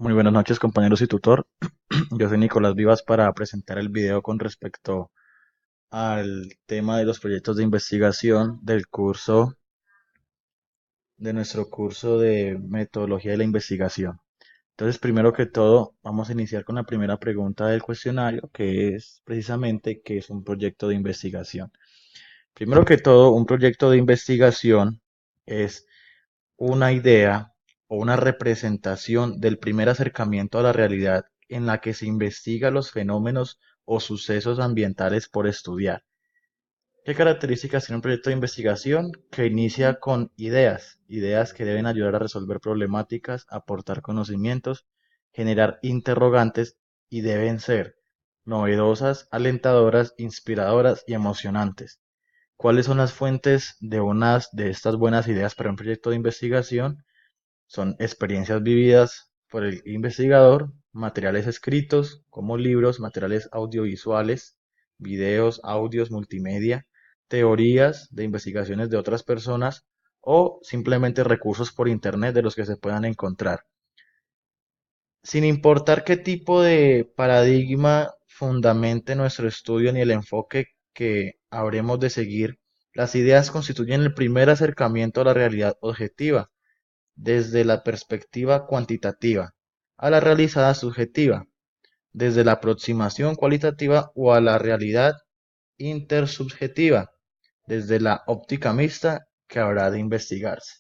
Muy buenas noches, compañeros y tutor. Yo soy Nicolás Vivas para presentar el video con respecto al tema de los proyectos de investigación de nuestro curso de metodología de la investigación. Entonces, primero que todo, vamos a iniciar con la primera pregunta del cuestionario, que es precisamente qué es un proyecto de investigación. Primero que todo, un proyecto de investigación es una idea o una representación del primer acercamiento a la realidad en la que se investiga los fenómenos o sucesos ambientales por estudiar. ¿Qué características tiene un proyecto de investigación? Que inicia con ideas que deben ayudar a resolver problemáticas, aportar conocimientos, generar interrogantes y deben ser novedosas, alentadoras, inspiradoras y emocionantes. ¿Cuáles son las fuentes de unas de estas buenas ideas para un proyecto de investigación? Son experiencias vividas por el investigador, materiales escritos como libros, materiales audiovisuales, videos, audios, multimedia, teorías de investigaciones de otras personas o simplemente recursos por internet de los que se puedan encontrar. Sin importar qué tipo de paradigma fundamente nuestro estudio ni el enfoque que habremos de seguir, las ideas constituyen el primer acercamiento a la realidad objetiva desde la perspectiva cuantitativa, a la realizada subjetiva, desde la aproximación cualitativa o a la realidad intersubjetiva, desde la óptica mixta que habrá de investigarse.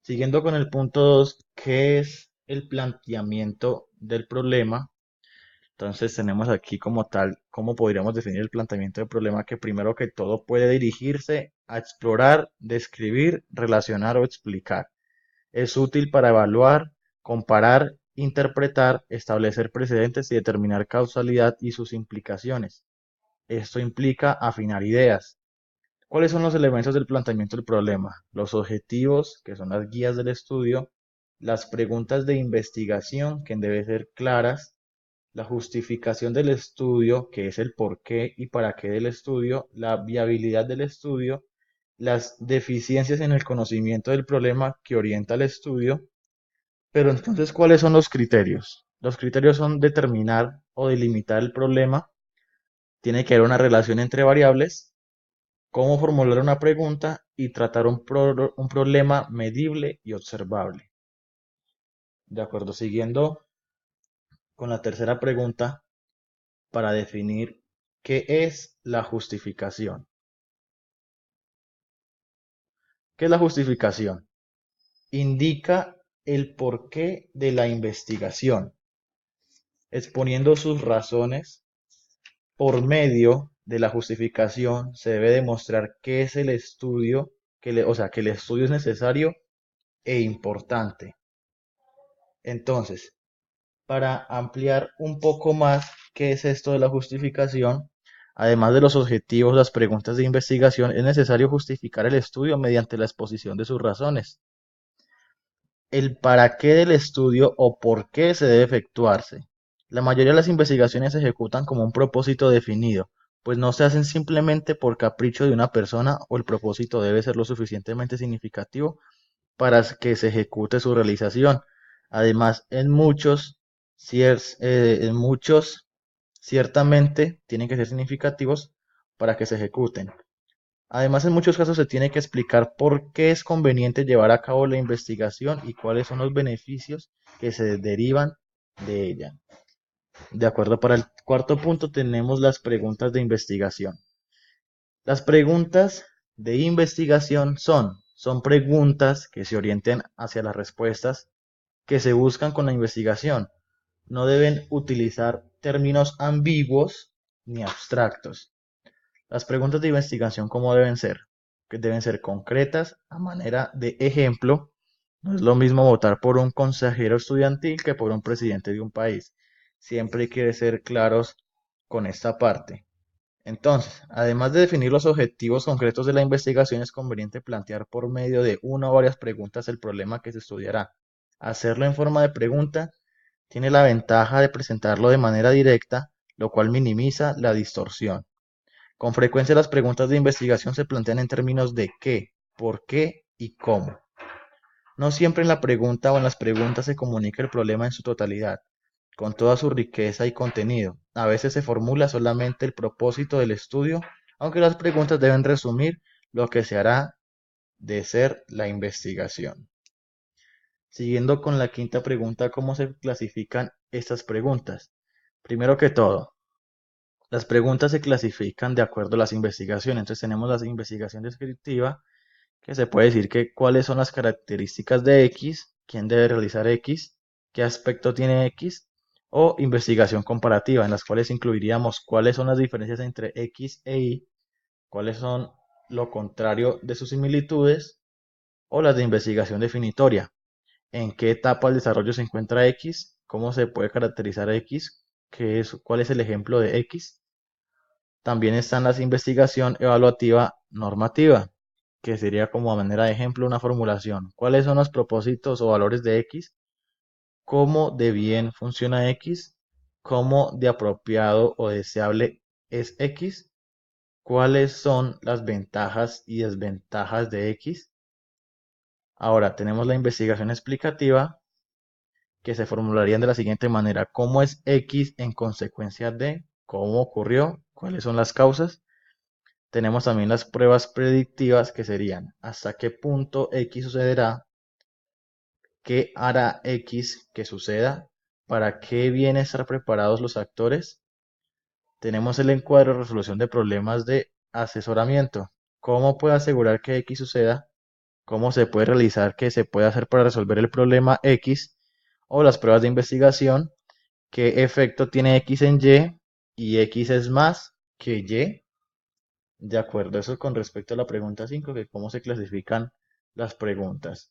Siguiendo con el punto 2, ¿qué es el planteamiento del problema? Entonces tenemos aquí como tal, ¿cómo podríamos definir el planteamiento del problema? Que primero que todo puede dirigirse a explorar, describir, relacionar o explicar. Es útil para evaluar, comparar, interpretar, establecer precedentes y determinar causalidad y sus implicaciones. Esto implica afinar ideas. ¿Cuáles son los elementos del planteamiento del problema? Los objetivos, que son las guías del estudio, las preguntas de investigación, que deben ser claras, la justificación del estudio, que es el por qué y para qué del estudio, la viabilidad del estudio, las deficiencias en el conocimiento del problema que orienta el estudio. Pero entonces, ¿cuáles son los criterios? Los criterios son determinar o delimitar el problema, tiene que haber una relación entre variables, cómo formular una pregunta y tratar un problema medible y observable. De acuerdo, siguiendo con la tercera pregunta para definir qué es la justificación. ¿Qué es la justificación? Indica el porqué de la investigación, exponiendo sus razones. Por medio de la justificación se debe demostrar qué es el estudio, o sea, que el estudio es necesario e importante. Entonces, para ampliar un poco más qué es esto de la justificación, además de los objetivos, las preguntas de investigación, es necesario justificar el estudio mediante la exposición de sus razones. El para qué del estudio o por qué se debe efectuarse. La mayoría de las investigaciones se ejecutan como un propósito definido, pues no se hacen simplemente por capricho de una persona o el propósito debe ser lo suficientemente significativo para que se ejecute su realización. Además, en muchos ciertamente tienen que ser significativos para que se ejecuten. Además, en muchos casos se tiene que explicar por qué es conveniente llevar a cabo la investigación y cuáles son los beneficios que se derivan de ella. De acuerdo, para el cuarto punto tenemos las preguntas de investigación. Las preguntas de investigación son preguntas que se orienten hacia las respuestas que se buscan con la investigación. No deben utilizar términos ambiguos ni abstractos. Las preguntas de investigación, ¿cómo deben ser? Que deben ser concretas, a manera de ejemplo. No es lo mismo votar por un consejero estudiantil que por un presidente de un país. Siempre hay que ser claros con esta parte. Entonces, además de definir los objetivos concretos de la investigación, es conveniente plantear por medio de una o varias preguntas el problema que se estudiará. Hacerlo en forma de pregunta tiene la ventaja de presentarlo de manera directa, lo cual minimiza la distorsión. Con frecuencia las preguntas de investigación se plantean en términos de qué, por qué y cómo. No siempre en la pregunta o en las preguntas se comunica el problema en su totalidad, con toda su riqueza y contenido. A veces se formula solamente el propósito del estudio, aunque las preguntas deben resumir lo que se hará de ser la investigación. Siguiendo con la quinta pregunta, ¿cómo se clasifican estas preguntas? Primero que todo, las preguntas se clasifican de acuerdo a las investigaciones. Entonces tenemos la investigación descriptiva, que se puede decir que cuáles son las características de X, quién debe realizar X, qué aspecto tiene X, o investigación comparativa, en las cuales incluiríamos cuáles son las diferencias entre X e Y, cuáles son lo contrario de sus similitudes, o las de investigación definitoria, en qué etapa del desarrollo se encuentra X, cómo se puede caracterizar X, cuál es el ejemplo de X. También están las investigación evaluativa normativa, que sería como a manera de ejemplo una formulación. ¿Cuáles son los propósitos o valores de X? ¿Cómo de bien funciona X? ¿Cómo de apropiado o deseable es X? ¿Cuáles son las ventajas y desventajas de X? Ahora tenemos la investigación explicativa, que se formularían de la siguiente manera: ¿cómo es X en consecuencia de? ¿Cómo ocurrió? ¿Cuáles son las causas? Tenemos también las pruebas predictivas, que serían hasta qué punto X sucederá, qué hará X que suceda, para qué viene estar preparados los actores. Tenemos el encuadre o resolución de problemas de asesoramiento. ¿Cómo puede asegurar que X suceda? ¿Cómo se puede realizar? ¿Qué se puede hacer para resolver el problema X? O las pruebas de investigación. ¿Qué efecto tiene X en Y? Y X es más que Y. De acuerdo, eso con respecto a la pregunta 5, que cómo se clasifican las preguntas.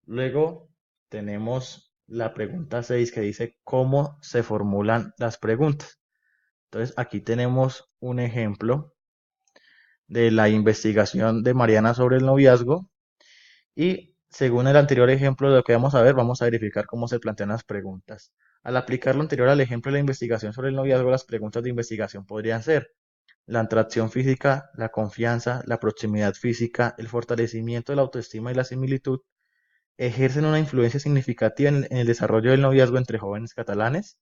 Luego tenemos la pregunta 6, que dice cómo se formulan las preguntas. Entonces aquí tenemos un ejemplo de la investigación de Mariana sobre el noviazgo, y según el anterior ejemplo de lo que vamos a ver, vamos a verificar cómo se plantean las preguntas. Al aplicar lo anterior al ejemplo de la investigación sobre el noviazgo, las preguntas de investigación podrían ser: la atracción física, la confianza, la proximidad física, el fortalecimiento de la autoestima y la similitud ejercen una influencia significativa en el desarrollo del noviazgo entre jóvenes catalanes.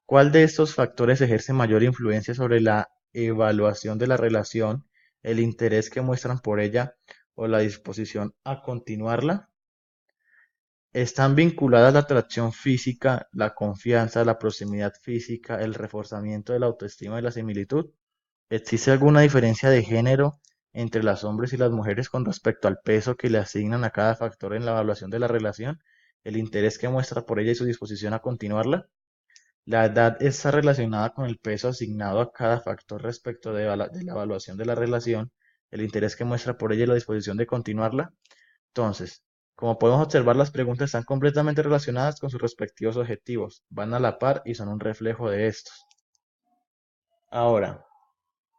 ¿Cuál de estos factores ejerce mayor influencia sobre la evaluación de la relación, el interés que muestran por ella o la disposición a continuarla? ¿Están vinculadas la atracción física, la confianza, la proximidad física, el reforzamiento de la autoestima y la similitud? ¿Existe alguna diferencia de género entre los hombres y las mujeres con respecto al peso que le asignan a cada factor en la evaluación de la relación, el interés que muestra por ella y su disposición a continuarla? La edad está relacionada con el peso asignado a cada factor respecto de la evaluación de la relación, el interés que muestra por ella y la disposición de continuarla. Entonces, como podemos observar, las preguntas están completamente relacionadas con sus respectivos objetivos, van a la par y son un reflejo de estos. Ahora,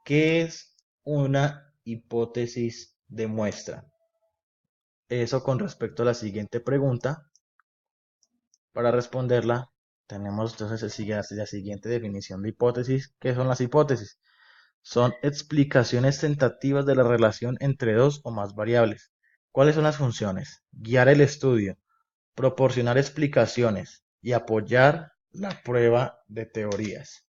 ¿qué es una hipótesis de muestra? Eso con respecto a la siguiente pregunta. Para responderla, tenemos entonces la siguiente definición de hipótesis. ¿Qué son las hipótesis? Son explicaciones tentativas de la relación entre dos o más variables. ¿Cuáles son las funciones? Guiar el estudio, proporcionar explicaciones y apoyar la prueba de teorías.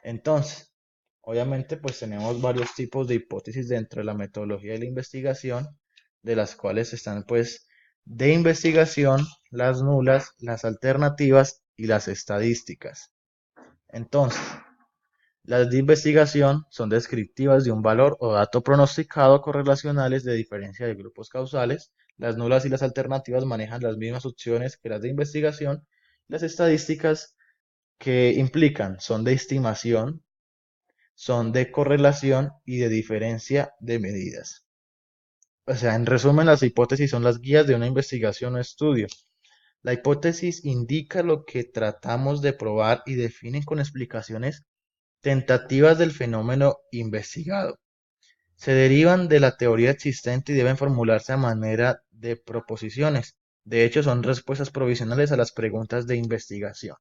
Entonces, obviamente, pues tenemos varios tipos de hipótesis dentro de la metodología de la investigación, de las cuales están, pues, de investigación, las nulas, las alternativas y las estadísticas. Entonces, las de investigación son descriptivas de un valor o dato pronosticado correlacionales de diferencia de grupos causales. Las nulas y las alternativas manejan las mismas opciones que las de investigación. Las estadísticas, que implican, son de estimación, son de correlación y de diferencia de medidas. O sea, en resumen, las hipótesis son las guías de una investigación o estudio. La hipótesis indica lo que tratamos de probar y definen con explicaciones tentativas del fenómeno investigado. Se derivan de la teoría existente y deben formularse a manera de proposiciones. De hecho, son respuestas provisionales a las preguntas de investigación.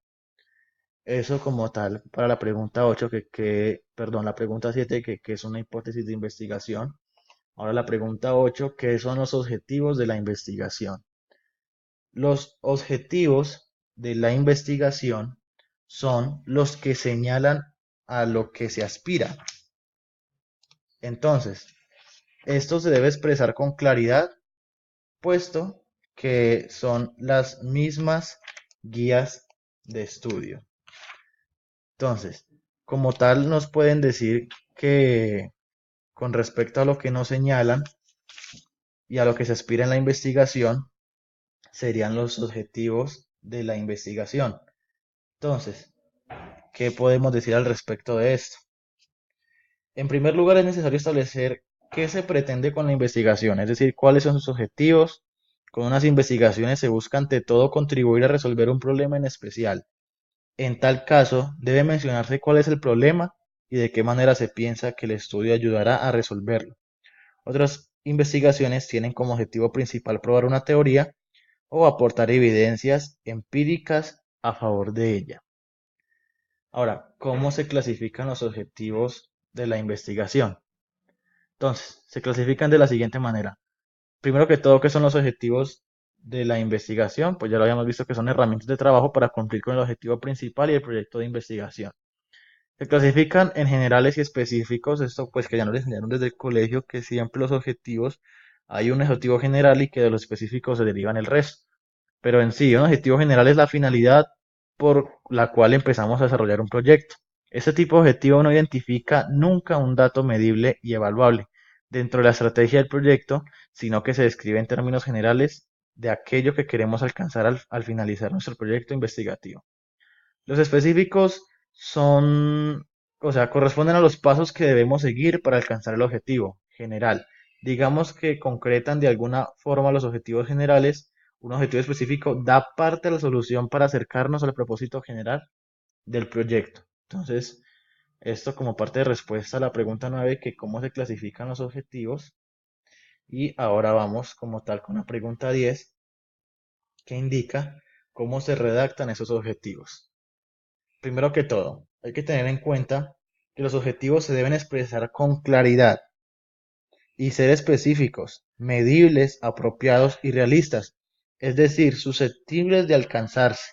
Eso como tal para la pregunta 8, perdón, la pregunta 7, que es una hipótesis de investigación. Ahora la pregunta 8, ¿qué son los objetivos de la investigación? Los objetivos de la investigación son los que señalan a lo que se aspira. Entonces, esto se debe expresar con claridad, puesto que son las mismas guías de estudio. Entonces, como tal, nos pueden decir que con respecto a lo que nos señalan y a lo que se aspira en la investigación, serían los objetivos de la investigación. Entonces, ¿qué podemos decir al respecto de esto? En primer lugar, es necesario establecer qué se pretende con la investigación, es decir, cuáles son sus objetivos. Con unas investigaciones se busca ante todo contribuir a resolver un problema en especial. En tal caso, debe mencionarse cuál es el problema y de qué manera se piensa que el estudio ayudará a resolverlo. Otras investigaciones tienen como objetivo principal probar una teoría o aportar evidencias empíricas a favor de ella. Ahora, ¿cómo se clasifican los objetivos de la investigación? Entonces, se clasifican de la siguiente manera. Primero que todo, ¿qué son los objetivos de la investigación? Pues ya lo habíamos visto que son herramientas de trabajo para cumplir con el objetivo principal y el proyecto de investigación. Se clasifican en generales y específicos, esto pues que ya nos enseñaron desde el colegio que siempre los objetivos, hay un objetivo general y que de los específicos se derivan el resto. Pero en sí, un objetivo general es la finalidad por la cual empezamos a desarrollar un proyecto. Este tipo de objetivo no identifica nunca un dato medible y evaluable dentro de la estrategia del proyecto, sino que se describe en términos generales de aquello que queremos alcanzar al finalizar nuestro proyecto investigativo. Los específicos son, o sea, corresponden a los pasos que debemos seguir para alcanzar el objetivo general. Digamos que concretan de alguna forma los objetivos generales. Un objetivo específico da parte a la solución para acercarnos al propósito general del proyecto. Entonces, esto como parte de respuesta a la pregunta 9, que cómo se clasifican los objetivos. Y ahora vamos como tal con la pregunta 10, que indica cómo se redactan esos objetivos. Primero que todo, hay que tener en cuenta que los objetivos se deben expresar con claridad y ser específicos, medibles, apropiados y realistas, es decir, susceptibles de alcanzarse.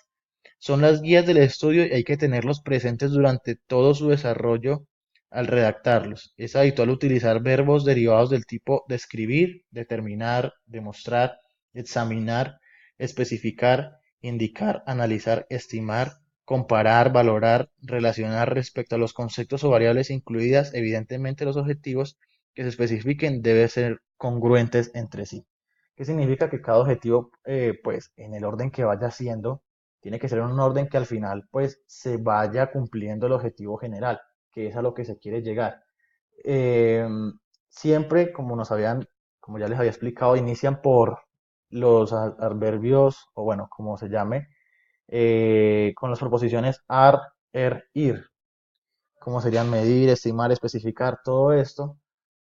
Son las guías del estudio y hay que tenerlos presentes durante todo su desarrollo al redactarlos. Es habitual utilizar verbos derivados del tipo describir, determinar, demostrar, examinar, especificar, indicar, analizar, estimar, comparar, valorar, relacionar respecto a los conceptos o variables incluidas. Evidentemente, los objetivos que se especifiquen deben ser congruentes entre sí. ¿Qué significa? Que cada objetivo, pues, en el orden que vaya siendo, tiene que ser en un orden que al final, pues, se vaya cumpliendo el objetivo general, que es a lo que se quiere llegar. Eh, Siempre, como ya les había explicado, inician por los adverbios, o bueno, como se llame, con las proposiciones ar, ir, como serían medir, estimar, especificar, todo esto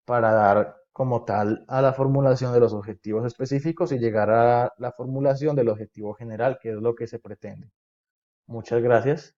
para dar como tal a la formulación de los objetivos específicos y llegar a la formulación del objetivo general, que es lo que se pretende. Muchas gracias.